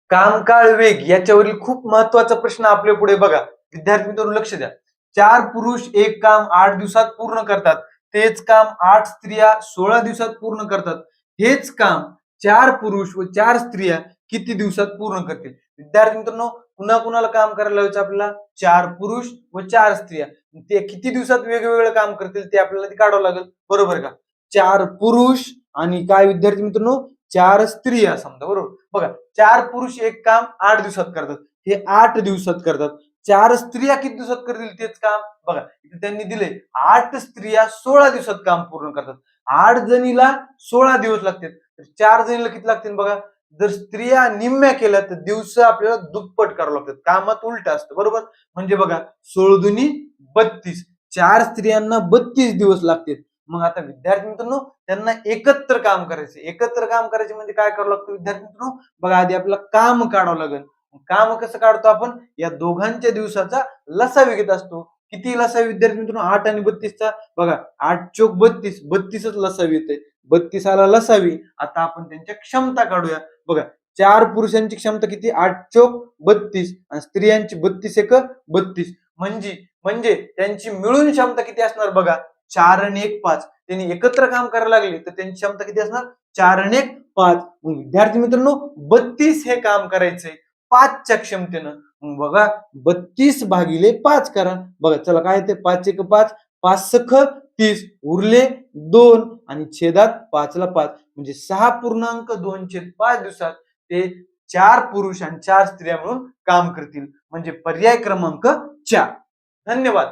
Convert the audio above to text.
कामकाळ वेग याच्यावरील खूप महत्वाचा प्रश्न आपल्या पुढे बघा. विद्यार्थी मित्रांनो लक्ष द्या. 4 पुरुष एक काम 8 दिवसात पूर्ण करतात. तेच काम 8 स्त्रिया 16 दिवसात पूर्ण करतात. हेच काम 4 पुरुष व 4 स्त्रिया किती दिवसात पूर्ण करतील? विद्यार्थी मित्रांनो, पुन्हा कुणाला काम करायला लावायचं आपल्याला? 4 पुरुष व 4 स्त्रिया. ते किती दिवसात वेगवेगळं काम करतील ते आपल्याला काढावं लागेल. बरोबर का? 4 पुरुष आणि काय विद्यार्थी मित्रांनो, 4 स्त्रिया समजा. बरोबर. बघा, 4 पुरुष एक काम 8 दिवसात करतात. हे 8 दिवसात करतात. 4 स्त्रिया किती दिवसात करतील तेच काम? बघा, इथे त्यांनी दिले 8 स्त्रिया 16 दिवसात काम पूर्ण करतात. 8 जणीला 16 दिवस लागतात. तर 4 जणीला किती लागतील बघा? जर स्त्रिया निम्म्या केल्या तर दिवस आपल्याला दुप्पट करावं लागतात. कामात उलट असतं. बरोबर. म्हणजे बघा, 16 दुनी 32. 4 स्त्रियांना 32 दिवस लागतात. मग आता विद्यार्थी मित्रांनो, त्यांना एकत्र काम करायचे. एकत्र काम करायचे म्हणजे काय करावं लागतं विद्यार्थी मित्रांनो? बघा, आधी आपल्याला काम काढावं लागेल. काम कसं काढतो आपण? या दोघांच्या दिवसाचा लसावी घेत असतो. किती लसावी विद्यार्थी मित्रांनो? 8 आणि 32चा. बघा, 8 चोक 32, 32च लसावी येते. 32 आला लसावी. आता आपण त्यांच्या क्षमता काढूया. बघा, 4 पुरुषांची क्षमता किती? 8 चोक 32 आणि स्त्रियांची 32 एक 32. म्हणजे म्हणजे त्यांची मिळून क्षमता किती असणार बघा? 4 आणि 1 5. त्यांनी एकत्र काम करायला लागले तर त्यांची क्षमता किती असणार? 4 आणि 1 5. मग विद्यार्थी मित्रांनो, 32 हे काम करायचंय 5च्या क्षमतेनं. मग बघा, 32 भागिले 5 करा. बघा, चला काय येते? 5 एक 5, 5 सख 30, उरले 2 आणि छेदात 5 ला 5 म्हणजे 6.2/5 दिवसात ते 4 पुरुष आणि 4 स्त्रिया मिळून काम करतील. म्हणजे पर्याय क्रमांक 4. धन्यवाद.